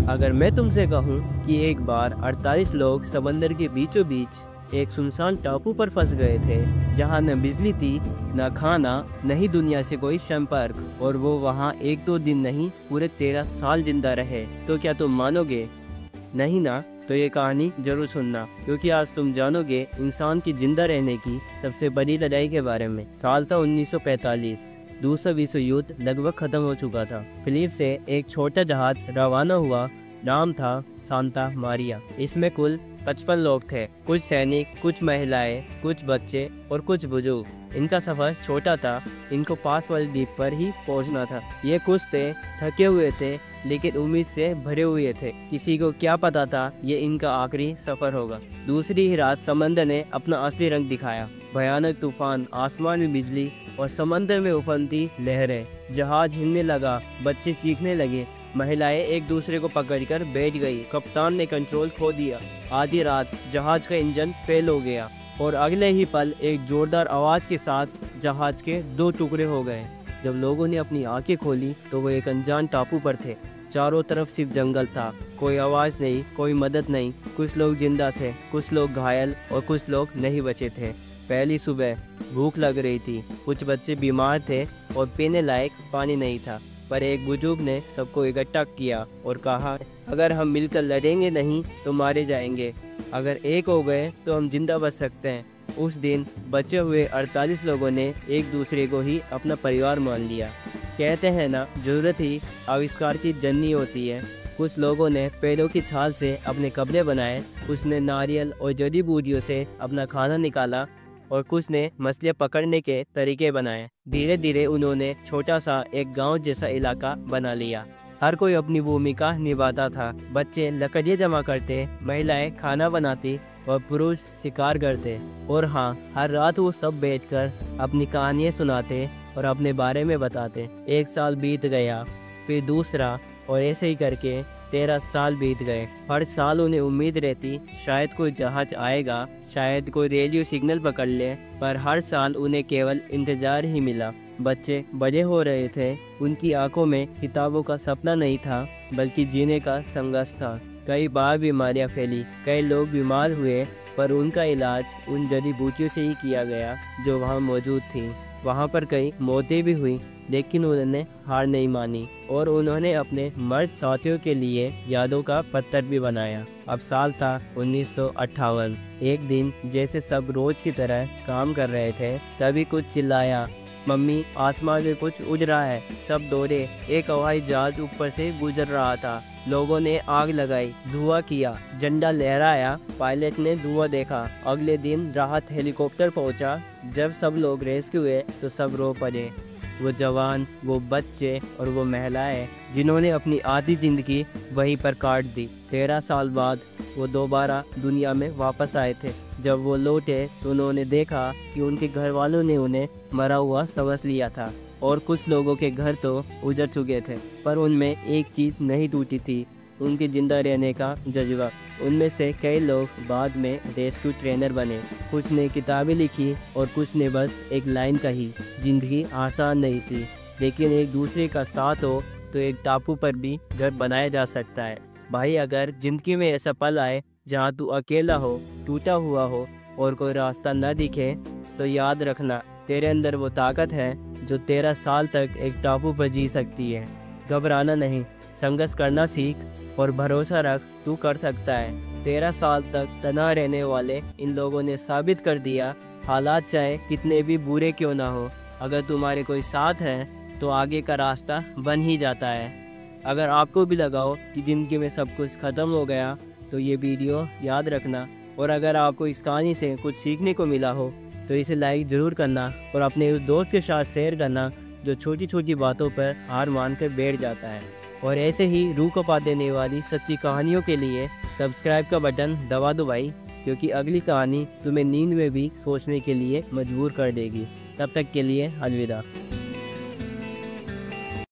अगर मैं तुमसे कहूँ कि एक बार 48 लोग समंदर के बीचों बीच एक सुनसान टापू पर फंस गए थे, जहाँ न बिजली थी, न खाना, न ही दुनिया से कोई संपर्क, और वो वहाँ एक दो दिन नहीं पूरे 13 साल जिंदा रहे, तो क्या तुम मानोगे? नहीं ना? तो ये कहानी जरूर सुनना, क्योंकि आज तुम जानोगे इंसान की जिंदा रहने की सबसे बड़ी लड़ाई के बारे में। साल था 1945। दूसरा विश्व युद्ध लगभग खत्म हो चुका था। फिलिप से एक छोटा जहाज रवाना हुआ। नाम था सांता मारिया। इसमें कुल 55 लोग थे, कुछ सैनिक, कुछ महिलाएं, कुछ बच्चे और कुछ बुजुर्ग। इनका सफर छोटा था, इनको पास वाले द्वीप पर ही पहुंचना था। ये कुछ थे, थके हुए थे, लेकिन उम्मीद से भरे हुए थे। किसी को क्या पता था ये इनका आखिरी सफर होगा। दूसरी ही रात समंदर ने अपना असली रंग दिखाया। भयानक तूफान, आसमान में बिजली और समंदर में उफनती लहरें। जहाज हिलने लगा, बच्चे चीखने लगे, महिलाएं एक दूसरे को पकड़कर बैठ गई। कप्तान ने कंट्रोल खो दिया। आधी रात जहाज का इंजन फेल हो गया और अगले ही पल एक जोरदार आवाज के साथ जहाज के 2 टुकड़े हो गए। जब लोगों ने अपनी आंखें खोली तो वो एक अनजान टापू पर थे। चारों तरफ सिर्फ जंगल था, कोई आवाज नहीं, कोई मदद नहीं। कुछ लोग जिंदा थे, कुछ लोग घायल और कुछ लोग नहीं बचे थे। पहली सुबह भूख लग रही थी, कुछ बच्चे बीमार थे और पीने लायक पानी नहीं था। पर एक बुजुर्ग ने सबको इकट्ठा किया और कहा, अगर हम मिलकर लड़ेंगे नहीं तो मारे जाएंगे, अगर एक हो गए तो हम जिंदा बच सकते हैं। उस दिन बचे हुए 48 लोगों ने एक दूसरे को ही अपना परिवार मान लिया। कहते हैं ना, जरूरत ही आविष्कार की जननी होती है। कुछ लोगों ने पेड़ों की छाल से अपने कपड़े बनाए, कुछ ने नारियल और जड़ी बूटियों से अपना खाना निकाला और कुछ ने मछलियाँ पकड़ने के तरीके बनाए। धीरे धीरे उन्होंने छोटा सा एक गांव जैसा इलाका बना लिया। हर कोई अपनी भूमिका निभाता था। बच्चे लकड़ियाँ जमा करते, महिलाएं खाना बनाती और पुरुष शिकार करते। और हाँ, हर रात वो सब बैठकर अपनी कहानियाँ सुनाते और अपने बारे में बताते। 1 साल बीत गया, फिर दूसरा, और ऐसे ही करके 13 साल बीत गए। हर साल उन्हें उम्मीद रहती, शायद कोई जहाज आएगा, शायद कोई रेडियो सिग्नल पकड़ ले, पर हर साल उन्हें केवल इंतजार ही मिला। बच्चे बड़े हो रहे थे, उनकी आंखों में किताबों का सपना नहीं था, बल्कि जीने का संघर्ष था। कई बार बीमारियां फैली, कई लोग बीमार हुए, पर उनका इलाज उन जड़ी बूटियों से ही किया गया जो वहाँ मौजूद थी। वहाँ पर कई मौतें भी हुई, लेकिन उन्होंने हार नहीं मानी और उन्होंने अपने मर्द साथियों के लिए यादों का पत्थर भी बनाया। अब साल था 1958। एक दिन जैसे सब रोज की तरह काम कर रहे थे, तभी कुछ चिल्लाया, मम्मी, आसमान में कुछ उड़ रहा है। सब दौड़े। एक हवाई जहाज ऊपर से गुजर रहा था। लोगों ने आग लगाई, धुआं किया, झंडा लहराया। पायलट ने धुआं देखा। अगले दिन राहत हेलीकॉप्टर पहुंचा। जब सब लोग रेस्क्यू हुए तो सब रो पड़े। वो जवान, वो बच्चे और वो महिलाएं जिन्होंने अपनी आधी जिंदगी वहीं पर काट दी। 13 साल बाद वो दोबारा दुनिया में वापस आए थे। जब वो लौटे तो उन्होंने देखा कि उनके घर वालों ने उन्हें मरा हुआ समझ लिया था और कुछ लोगों के घर तो उजड़ चुके थे, पर उनमें एक चीज़ नहीं टूटी थी, उनके जिंदा रहने का जज्बा। उनमें से कई लोग बाद में रेस्क्यू ट्रेनर बने, कुछ ने किताबें लिखी और कुछ ने बस एक लाइन कही, जिंदगी आसान नहीं थी, लेकिन एक दूसरे का साथ हो तो एक टापू पर भी घर बनाया जा सकता है। भाई, अगर जिंदगी में ऐसा पल आए जहाँ तू अकेला हो, टूटा हुआ हो और कोई रास्ता न दिखे, तो याद रखना, तेरे अंदर वो ताकत है जो 13 साल तक एक टापू पर जी सकती है। घबराना नहीं, संघर्ष करना सीख और भरोसा रख, तू कर सकता है। 13 साल तक तना रहने वाले इन लोगों ने साबित कर दिया, हालात चाहे कितने भी बुरे क्यों ना हो, अगर तुम्हारे कोई साथ है तो आगे का रास्ता बन ही जाता है। अगर आपको भी लगा हो कि ज़िंदगी में सब कुछ ख़त्म हो गया, तो ये वीडियो याद रखना, और अगर आपको इस कहानी से कुछ सीखने को मिला हो तो इसे लाइक ज़रूर करना और अपने उस दोस्त के साथ शेयर करना जो छोटी छोटी बातों पर हार मान कर बैठ जाता है। और ऐसे ही रूह को पा देने वाली सच्ची कहानियों के लिए सब्सक्राइब का बटन दबा दो भाई, क्योंकि अगली कहानी तुम्हें नींद में भी सोचने के लिए मजबूर कर देगी। तब तक के लिए अलविदा।